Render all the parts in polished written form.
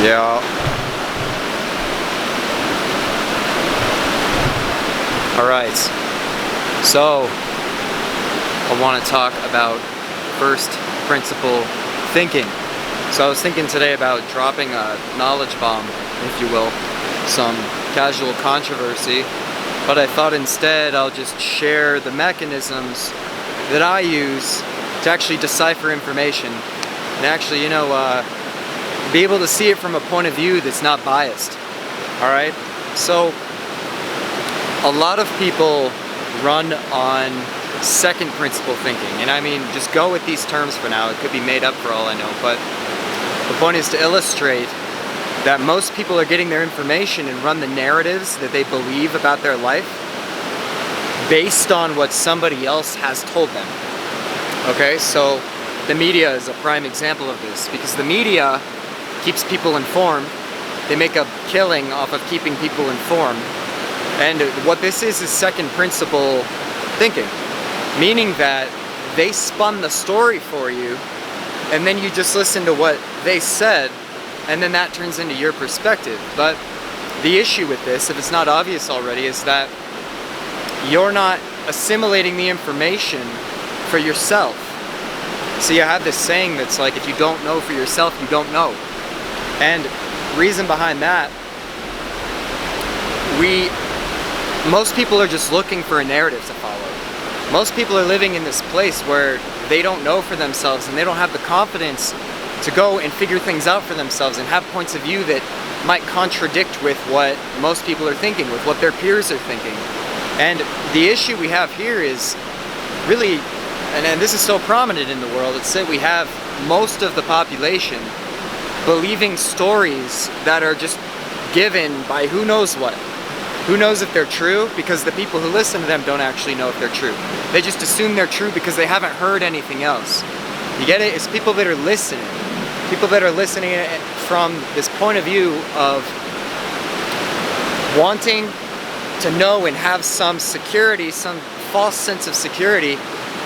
Yeah. Alright, so I want to talk about first principle thinking. So I was thinking today about dropping a knowledge bomb, if you will, some casual controversy, but I thought instead I'll just share the mechanisms that I use to actually decipher information and actually, be able to see it from a point of view that's not biased. Alright? So, a lot of people run on second principle thinking, and I mean, just go with these terms for now. It could be made up for all I know, but the point is to illustrate that most people are getting their information and run the narratives that they believe about their life based on what somebody else has told them. Okay, so the media is a prime example of this, because the media keeps people informed. They make a killing off of keeping people informed. And what this is second principle thinking, meaning that they spun the story for you, and then you just listen to what they said, and then that turns into your perspective. But the issue with this, if it's not obvious already, is that you're not assimilating the information for yourself. See, I have this saying that's like, if you don't know for yourself, you don't know. And reason behind that, most people are just looking for a narrative to follow. Most people are living in this place where they don't know for themselves, and they don't have the confidence to go and figure things out for themselves and have points of view that might contradict with what most people are thinking, with what their peers are thinking. And the issue we have here is really, and this is so prominent in the world, it's that we have most of the population believing stories that are just given by who knows what. Who knows if they're true, because the people who listen to them don't actually know if they're true. They just assume they're true because they haven't heard anything else. You get it? It's people that are listening. People that are listening from this point of view of wanting to know and have some security, some false sense of security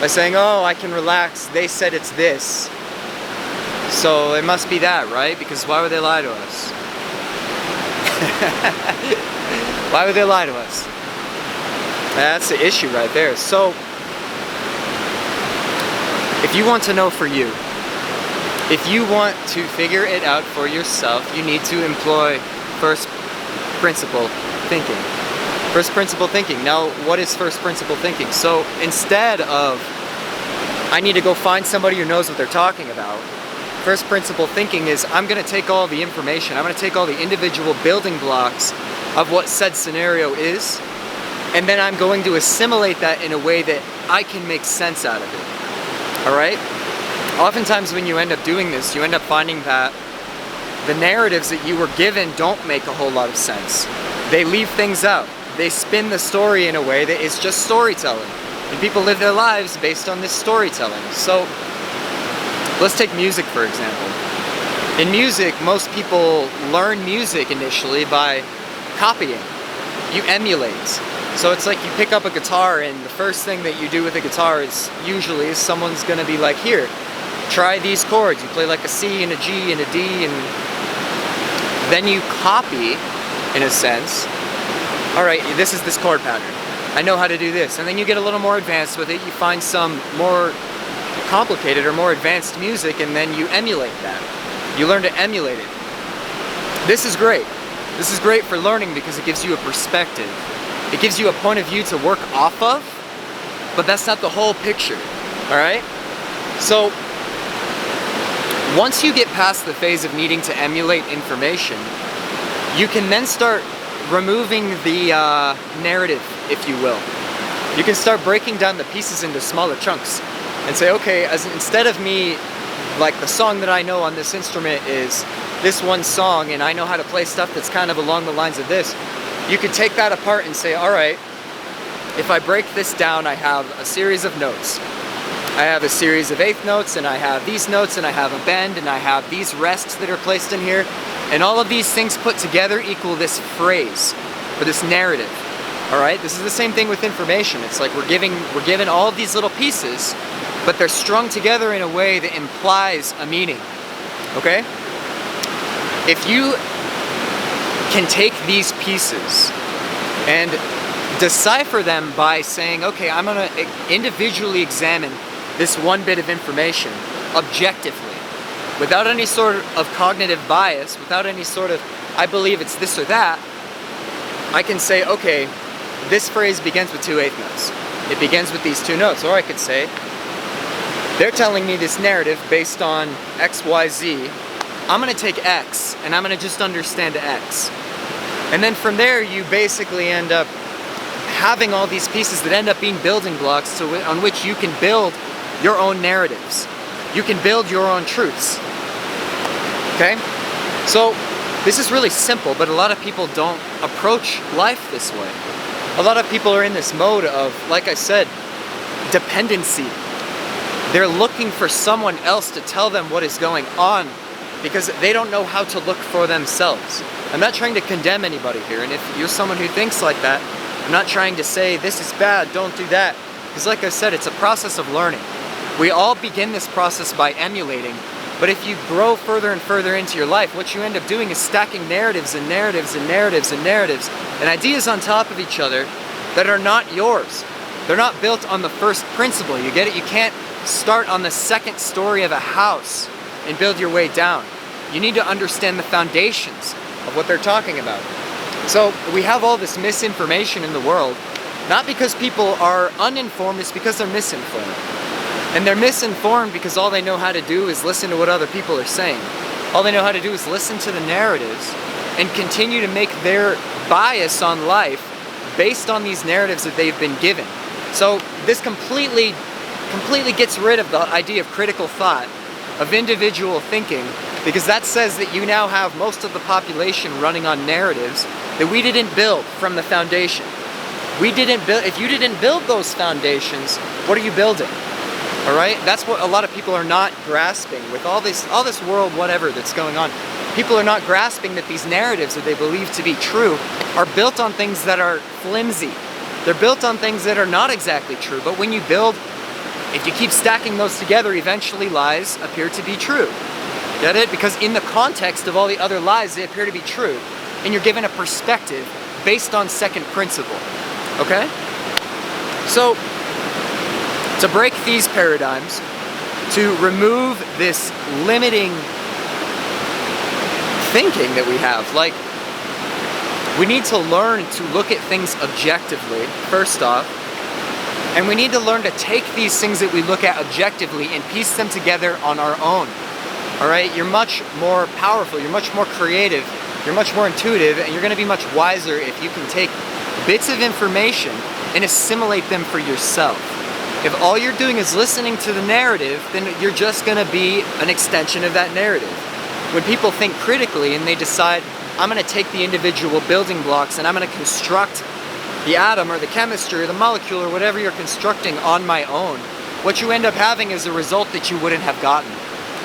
by saying, oh, I can relax, they said it's this. So it must be that, right? Because why would they lie to us? Why would they lie to us? That's the issue right there. So, if you want to know for you, if you want to figure it out for yourself, you need to employ first principle thinking. First principle thinking. Now, what is first principle thinking? So, instead of, I need to go find somebody who knows what they're talking about, first principle thinking is, I'm going to take all the information, I'm going to take all the individual building blocks of what said scenario is, and then I'm going to assimilate that in a way that I can make sense out of it. Alright? Oftentimes when you end up doing this, you end up finding that the narratives that you were given don't make a whole lot of sense. They leave things out. They spin the story in a way that is just storytelling. And people live their lives based on this storytelling. So, let's take music for example. In music, most people learn music initially by copying. You emulate. So it's like you pick up a guitar, and the first thing that you do with a guitar is usually someone's gonna be like, here, try these chords. You play like a C and a G and a D, and then you copy, in a sense. Alright, this is this chord pattern. I know how to do this. And then you get a little more advanced with it. You find some more complicated or more advanced music, and then you emulate that. You learn to emulate it. This is great. This is great for learning because it gives you a perspective. It gives you a point of view to work off of, but that's not the whole picture, alright? So, once you get past the phase of needing to emulate information, you can then start removing the narrative, if you will. You can start breaking down the pieces into smaller chunks and say, okay, instead of me, like the song that I know on this instrument is this one song, and I know how to play stuff that's kind of along the lines of this, you could take that apart and say, alright, if I break this down, I have a series of notes. I have a series of eighth notes, and I have these notes, and I have a bend, and I have these rests that are placed in here, and all of these things put together equal this phrase, or this narrative. Alright, this is the same thing with information. It's like we're given all of these little pieces, but they're strung together in a way that implies a meaning. Okay? If you can take these pieces and decipher them by saying, okay, I'm going to individually examine this one bit of information objectively, without any sort of cognitive bias, without any sort of, I believe it's this or that, I can say, okay, this phrase begins with 2/8 notes. It begins with these 2 notes. Or I could say, they're telling me this narrative based on X, Y, Z. I'm going to take X, and I'm going to just understand X. And then from there, you basically end up having all these pieces that end up being building blocks on which you can build your own narratives. You can build your own truths. Okay? So this is really simple, but a lot of people don't approach life this way. A lot of people are in this mode of, like I said, dependency. They're looking for someone else to tell them what is going on because they don't know how to look for themselves. I'm not trying to condemn anybody here, and if you're someone who thinks like that, I'm not trying to say this is bad, don't do that. Because like I said, it's a process of learning. We all begin this process by emulating, but if you grow further and further into your life, what you end up doing is stacking narratives and narratives and narratives and narratives and ideas on top of each other that are not yours. They're not built on the first principle, you get it? You can't start on the second story of a house and build your way down. You need to understand the foundations of what they're talking about. So we have all this misinformation in the world, not because people are uninformed, it's because they're misinformed. And they're misinformed because all they know how to do is listen to what other people are saying. All they know how to do is listen to the narratives and continue to make their bias on life based on these narratives that they've been given. So this completely gets rid of the idea of critical thought, of individual thinking, because that says that you now have most of the population running on narratives that we didn't build from the foundation. If you didn't build those foundations, what are you building? All right? That's what a lot of people are not grasping with all this world whatever that's going on. People are not grasping that these narratives that they believe to be true are built on things that are flimsy. They're built on things that are not exactly true, but when you build, if you keep stacking those together, eventually lies appear to be true. Get it? Because in the context of all the other lies, they appear to be true. And you're given a perspective based on second principle. Okay? So, to break these paradigms, to remove this limiting thinking that we have, like, we need to learn to look at things objectively, first off, and we need to learn to take these things that we look at objectively and piece them together on our own. All right? You're much more powerful, you're much more creative, you're much more intuitive, and you're going to be much wiser if you can take bits of information and assimilate them for yourself. If all you're doing is listening to the narrative, then you're just going to be an extension of that narrative. When people think critically and they decide, I'm going to take the individual building blocks and I'm going to construct the atom or the chemistry or the molecule or whatever you're constructing on my own, what you end up having is a result that you wouldn't have gotten.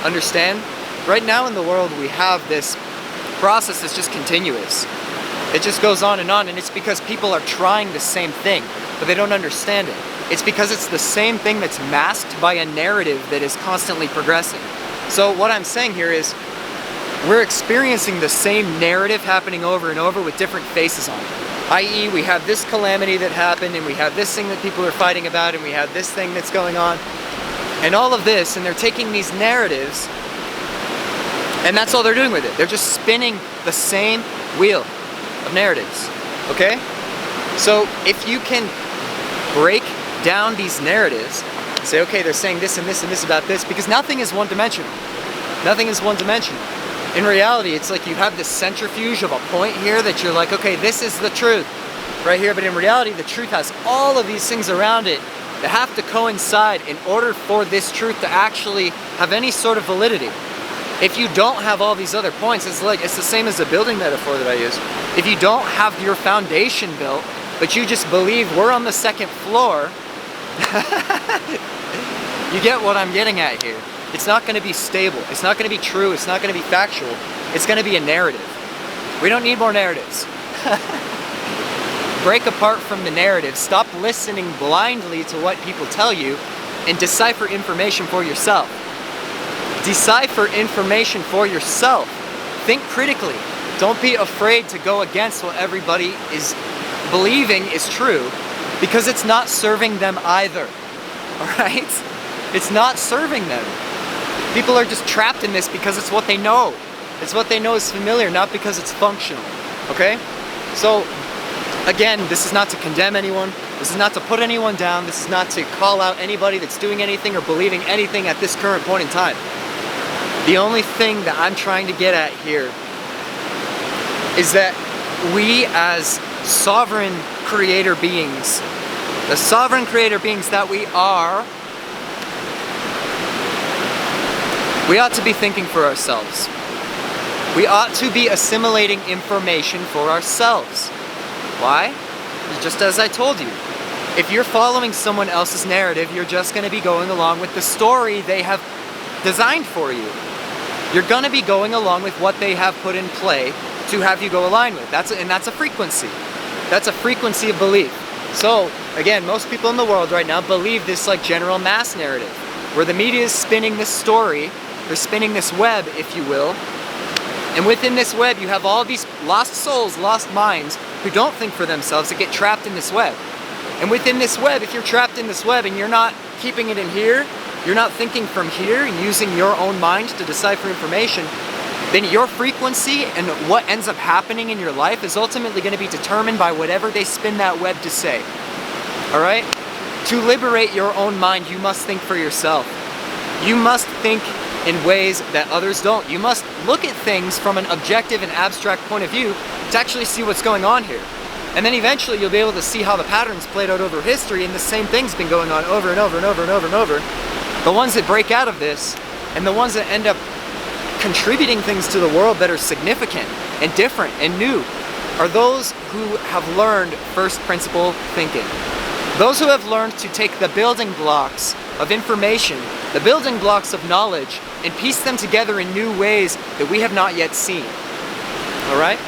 Understand? Right now in the world we have this process that's just continuous. It just goes on, and it's because people are trying the same thing, but they don't understand it. It's because it's the same thing that's masked by a narrative that is constantly progressing. So what I'm saying here is, we're experiencing the same narrative happening over and over with different faces on it. I.e., we have this calamity that happened, and we have this thing that people are fighting about, and we have this thing that's going on, and all of this, and they're taking these narratives, and that's all they're doing with it. They're just spinning the same wheel of narratives, okay? So if you can break down these narratives, say, okay, they're saying this and this and this about this, because nothing is one-dimensional. Nothing is one-dimensional. In reality, it's like you have this centrifuge of a point here that you're like, okay, this is the truth right here, but in reality, the truth has all of these things around it that have to coincide in order for this truth to actually have any sort of validity. If you don't have all these other points, it's the same as the building metaphor that I use. If you don't have your foundation built, but you just believe we're on the second floor, you get what I'm getting at here. It's not going to be stable. It's not going to be true. It's not going to be factual. It's going to be a narrative. We don't need more narratives. Break apart from the narrative. Stop listening blindly to what people tell you and decipher information for yourself. Decipher information for yourself think critically. Don't be afraid to go against what everybody is believing is true, because it's not serving them either. Alright? It's not serving them. People are just trapped in this because it's what they know. It's what they know is familiar, not because it's functional. Okay? So, again, this is not to condemn anyone. This is not to put anyone down. This is not to call out anybody that's doing anything or believing anything at this current point in time. The only thing that I'm trying to get at here is that we as sovereign creator beings, the sovereign creator beings that we are, we ought to be thinking for ourselves. We ought to be assimilating information for ourselves. Why? Just as I told you. If you're following someone else's narrative, you're just going to be going along with the story they have designed for you. You're going to be going along with what they have put in play to have you go align with. That's a frequency. That's a frequency of belief. So, again, most people in the world right now believe this like general mass narrative, where the media is spinning this story, they're spinning this web, if you will, and within this web you have all these lost souls, lost minds, who don't think for themselves, that get trapped in this web. And within this web, if you're trapped in this web and you're not keeping it in here, you're not thinking from here and using your own mind to decipher information, then your frequency and what ends up happening in your life is ultimately going to be determined by whatever they spin that web to say. Alright? To liberate your own mind, you must think for yourself. You must think in ways that others don't. You must look at things from an objective and abstract point of view to actually see what's going on here. And then eventually you'll be able to see how the patterns played out over history, and the same thing's been going on over and over and over and over and over. The ones that break out of this, and the ones that end up contributing things to the world that are significant and different and new, are those who have learned first principle thinking. Those who have learned to take the building blocks of information, the building blocks of knowledge, and piece them together in new ways that we have not yet seen. Alright?